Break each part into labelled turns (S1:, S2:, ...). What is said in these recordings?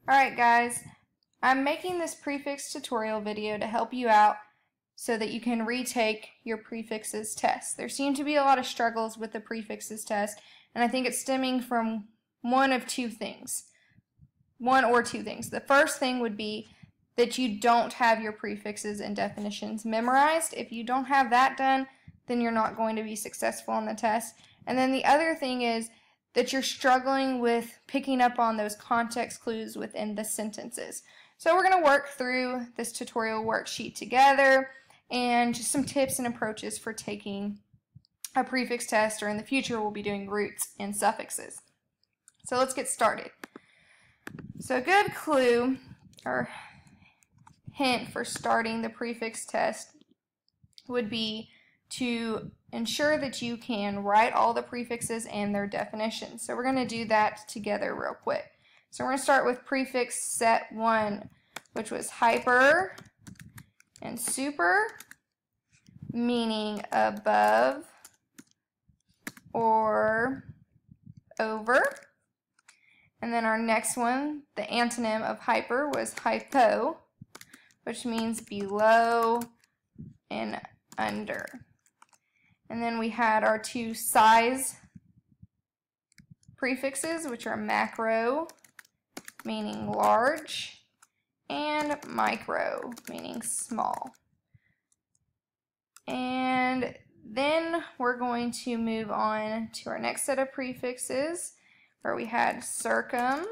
S1: Alright guys, I'm making this prefix tutorial video to help you out so that you can retake your prefixes test. There seem to be a lot of struggles with the prefixes test, and I think it's stemming from one or two things. The first thing would be that you don't have your prefixes and definitions memorized. If you don't have that done, then you're not going to be successful on the test. And then the other thing is that you're struggling with picking up on those context clues within the sentences. So we're going to work through this tutorial worksheet together and just some tips and approaches for taking a prefix test, or in the future we'll be doing roots and suffixes. So let's get started. So a good clue or hint for starting the prefix test would be to ensure that you can write all the prefixes and their definitions. So we're going to do that together real quick. So we're going to start with prefix set 1, which was hyper and super, meaning above or over. And then our next one, the antonym of hyper, was hypo, which means below and under. And then we had our two size prefixes, which are macro, meaning large, and micro, meaning small. And then we're going to move on to our next set of prefixes, where we had circum,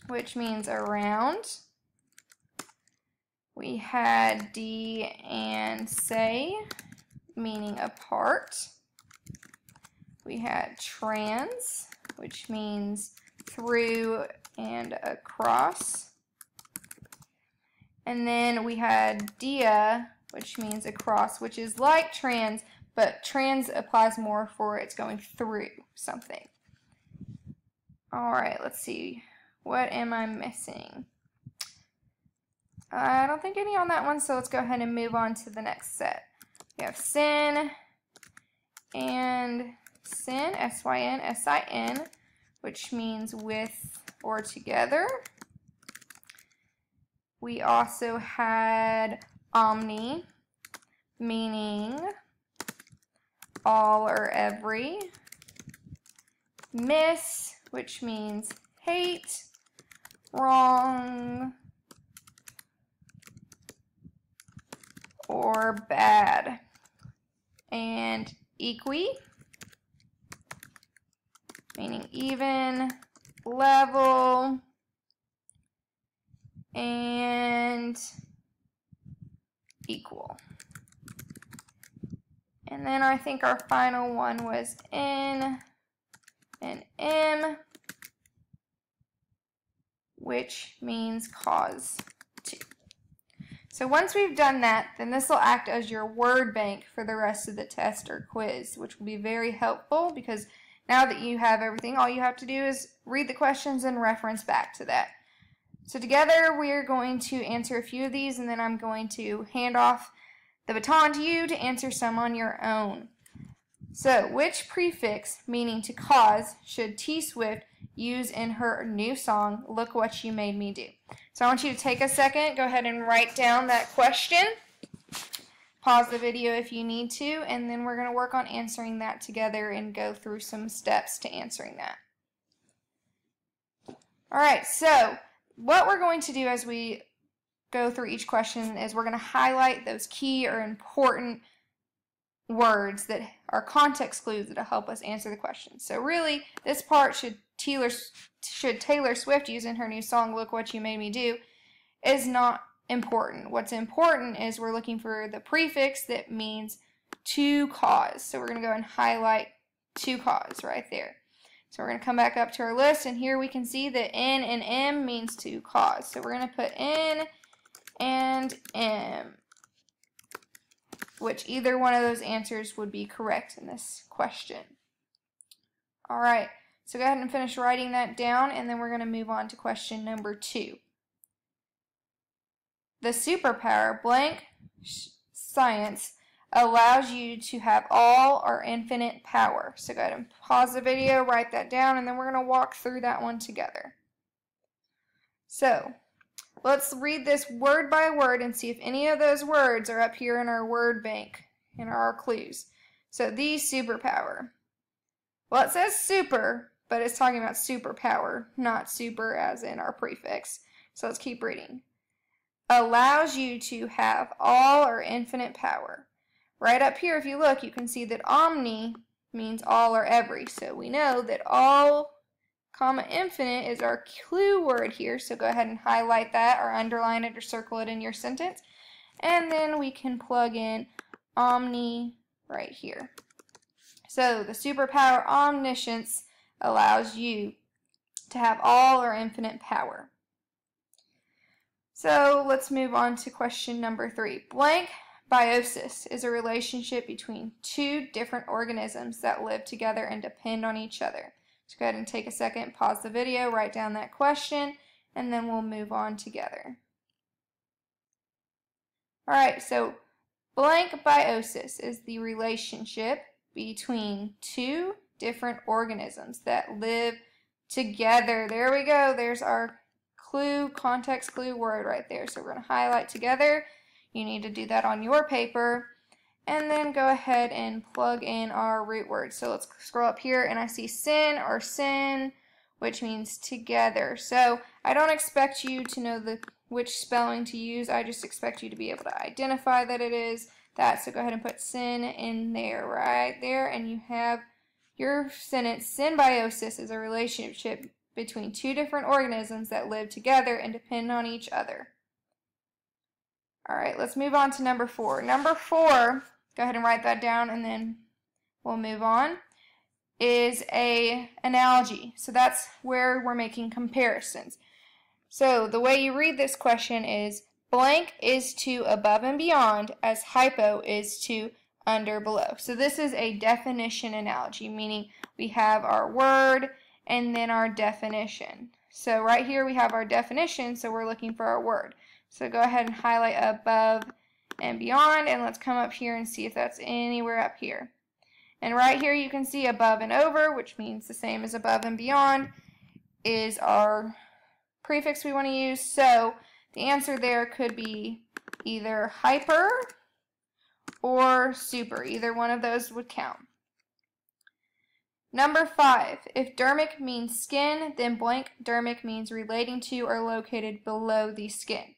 S1: which means around. We had D and say, meaning apart. We had trans, which means through and across. And then we had dia, which means across, which is like trans, but trans applies more for it's going through something. Alright, let's see. What am I missing? I don't think any on that one, so let's go ahead and move on to the next set. We have sin and sin, S-Y-N, S-I-N, which means with or together. We also had omni, meaning all or every. Miss, which means hate, wrong, or bad. And equi, meaning even, level, and equal. And then I think our final one was N and M, which means cause to. So once we've done that, then this will act as your word bank for the rest of the test or quiz, which will be very helpful because now that you have everything, all you have to do is read the questions and reference back to that. So together we're going to answer a few of these, and then I'm going to hand off the baton to you to answer some on your own. So which prefix, meaning to cause, should T Swift use in her new song, Look What You Made Me Do? So I want you to take a second, go ahead and write down that question. Pause the video if you need to, and then we're going to work on answering that together and go through some steps to answering that. Alright, so what we're going to do as we go through each question is we're going to highlight those key or important words that are context clues that will help us answer the question. So really, this part should Taylor Swift use in her new song, Look What You Made Me Do, is not important. What's important is we're looking for the prefix that means to cause. So we're going to go and highlight to cause right there. So we're going to come back up to our list, and here we can see that N and M means to cause. So we're going to put N and M, which either one of those answers would be correct in this question. Alright, so go ahead and finish writing that down, and then we're going to move on to question number 2. The superpower, blank science, allows you to have all or infinite power. So go ahead and pause the video, write that down, and then we're going to walk through that one together. So let's read this word by word and see if any of those words are up here in our word bank, in our clues. So the superpower. Well, it says super, but it's talking about superpower, not super as in our prefix. So let's keep reading. Allows you to have all or infinite power. Right up here, if you look, you can see that omni means all or every. So we know that all, comma, infinite is our clue word here. So go ahead and highlight that or underline it or circle it in your sentence. And then we can plug in omni right here. So the superpower omniscience allows you to have all or infinite power. So let's move on to question number 3. Blank biosis is a relationship between two different organisms that live together and depend on each other. So go ahead and take a second, pause the video, write down that question, and then we'll move on together. Alright, so blank biosis is the relationship between two different organisms that live together. There we go. There's our clue, context clue word right there. So we're going to highlight together. You need to do that on your paper. And then go ahead and plug in our root word. So let's scroll up here and I see sin or sin, which means together. So I don't expect you to know which spelling to use. I just expect you to be able to identify that it is that. So go ahead and put sin in there, right there, and you have your sentence. Symbiosis is a relationship between two different organisms that live together and depend on each other. Alright, let's move on to number 4. Number 4, go ahead and write that down and then we'll move on, is an analogy. So that's where we're making comparisons. So the way you read this question is blank is to above and beyond as hypo is to under below. So this is a definition analogy, meaning we have our word and then our definition. So right here we have our definition, so we're looking for our word. So go ahead and highlight above and beyond, and let's come up here and see if that's anywhere up here. And right here you can see above and over, which means the same as above and beyond, is our prefix we want to use. So the answer there could be either hyper or super. Either one of those would count. Number 5, if dermic means skin, then blank dermic means relating to or located below the skin.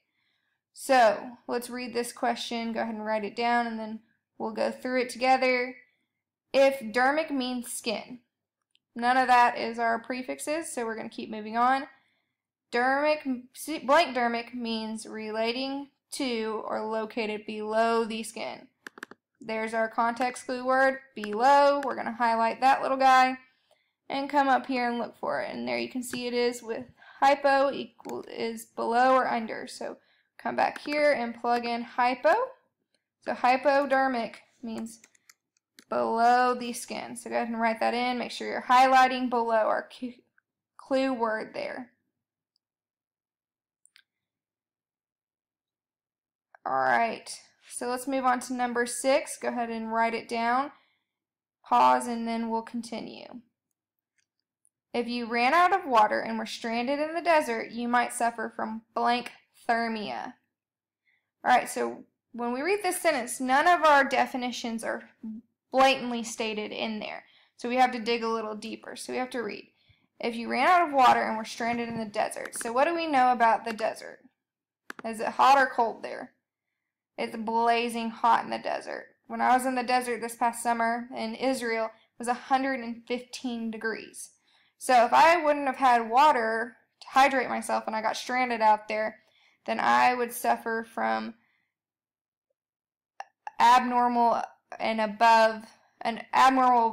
S1: So let's read this question. Go ahead and write it down and then we'll go through it together. If dermic means skin, none of that is our prefixes, so we're going to keep moving on. Blank dermic means relating to or located below the skin. There's our context clue word, below. We're going to highlight that little guy and come up here and look for it. And there you can see it is with hypo is below or under. So come back here and plug in hypo. So hypodermic means below the skin. So go ahead and write that in. Make sure you're highlighting below our clue word there. Alright, so let's move on to number 6. Go ahead and write it down. Pause and then we'll continue. If you ran out of water and were stranded in the desert, you might suffer from blank thermia. Alright, so when we read this sentence, none of our definitions are blatantly stated in there. So we have to dig a little deeper. So we have to read. If you ran out of water and were stranded in the desert. So what do we know about the desert? Is it hot or cold there? It's blazing hot in the desert. When I was in the desert this past summer in Israel, it was 115 degrees. So if I wouldn't have had water to hydrate myself and I got stranded out there, then I would suffer from abnormal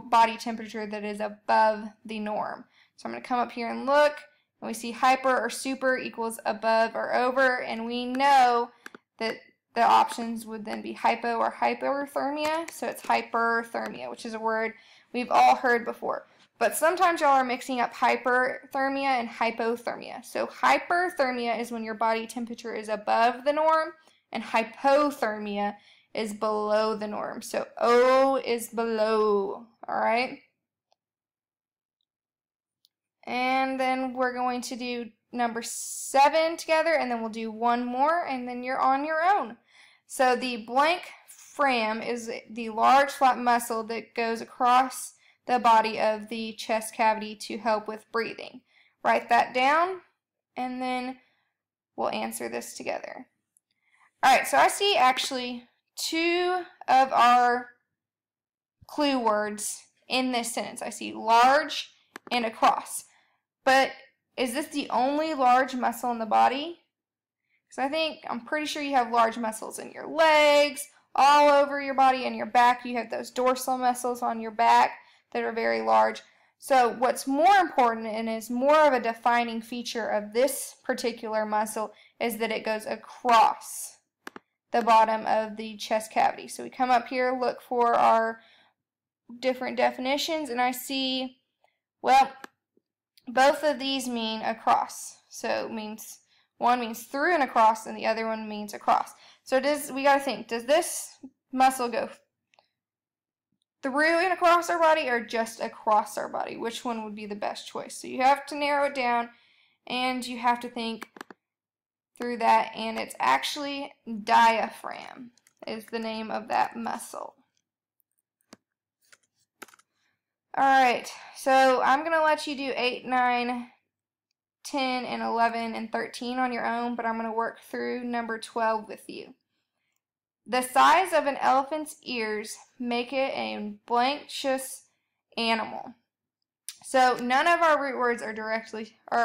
S1: body temperature that is above the norm. So I'm going to come up here and look, and we see hyper or super equals above or over, and we know that the options would then be hypo or hypothermia. So it's hyperthermia, which is a word we've all heard before. But sometimes y'all are mixing up hyperthermia and hypothermia. So hyperthermia is when your body temperature is above the norm, and hypothermia is below the norm. So O is below, all right? And then we're going to do number 7 together, and then we'll do one more, and then you're on your own. So the blank fram is the large flat muscle that goes across the body of the chest cavity to help with breathing. Write that down, and then we'll answer this together. Alright, so I see actually 2 of our clue words in this sentence. I see large and across. But is this the only large muscle in the body? Because I'm pretty sure you have large muscles in your legs, all over your body, and your back. You have those dorsal muscles on your back that are very large. So what's more important and is more of a defining feature of this particular muscle is that it goes across the bottom of the chest cavity. So we come up here, look for our different definitions, and I see, well, both of these mean across. So it means one means through and across, and the other one means across. So we got to think, does this muscle go through and across our body or just across our body? Which one would be the best choice? So you have to narrow it down, and you have to think through that, and it's actually diaphragm is the name of that muscle. Alright, so I'm going to let you do 8, 9, 10, and 11, and 13 on your own, but I'm going to work through number 12 with you. The size of an elephant's ears make it a blanktious animal. So none of our root words are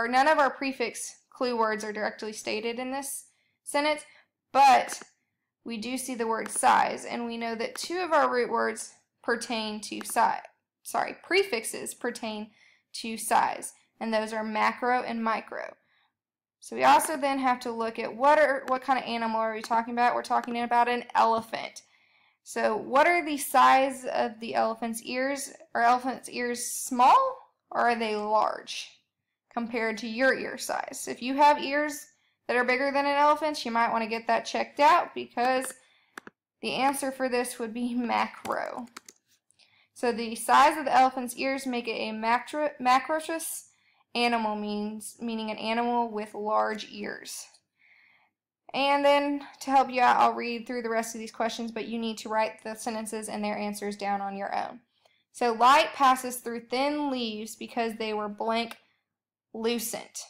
S1: none of our prefix clue words are directly stated in this sentence, but we do see the word size, and we know that 2 of our root words pertain to size. Prefixes pertain to size, and those are macro and micro. So we also then have to look at what kind of animal are we talking about? We're talking about an elephant. So what are the size of the elephant's ears? Are elephant's ears small, or are they large compared to your ear size? If you have ears that are bigger than an elephant's, you might want to get that checked out, because the answer for this would be macro. So the size of the elephant's ears make it a macrocious animal, meaning an animal with large ears. And then to help you out, I'll read through the rest of these questions, but you need to write the sentences and their answers down on your own. So light passes through thin leaves because they were blank lucent.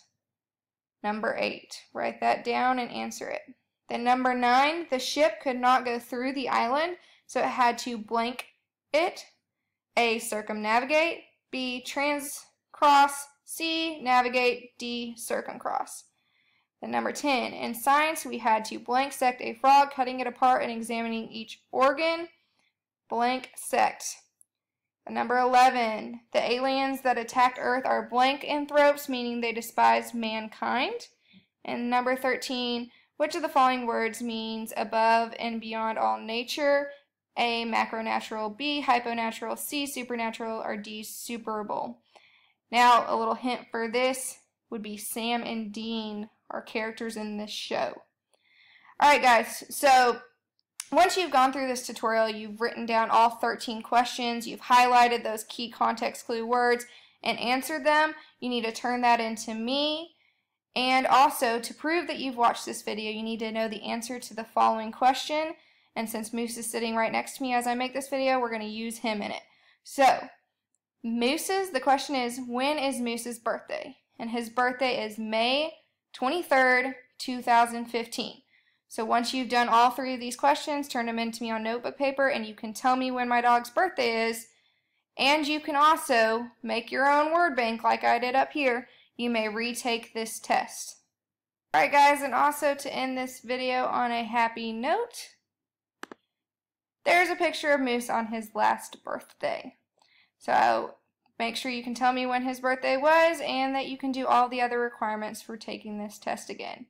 S1: Number 8. Write that down and answer it. Then number 9, the ship could not go through the island, so it had to blank it. A, circumnavigate. B, transcross. C, navigate. D, circumcross. Then number 10, in science we had to blank sect a frog, cutting it apart and examining each organ. Blank sect. And number 11, the aliens that attacked Earth are blank anthropes, meaning they despise mankind. And number 13, which of the following words means above and beyond all nature? A, macronatural. B, hyponatural. C, supernatural. Or D, superable. Now, a little hint for this would be Sam and Dean are characters in this show. Alright guys, so once you've gone through this tutorial, you've written down all 13 questions, you've highlighted those key context clue words and answered them, you need to turn that into me. And also, to prove that you've watched this video, you need to know the answer to the following question. And since Moose is sitting right next to me as I make this video, we're going to use him in it. So, the question is, when is Moose's birthday? And his birthday is May 23rd, 2015. So once you've done all 3 of these questions, turn them in to me on notebook paper, and you can tell me when my dog's birthday is. And you can also make your own word bank like I did up here. You may retake this test. Alright guys, and also to end this video on a happy note, there's a picture of Moose on his last birthday. So make sure you can tell me when his birthday was and that you can do all the other requirements for taking this test again.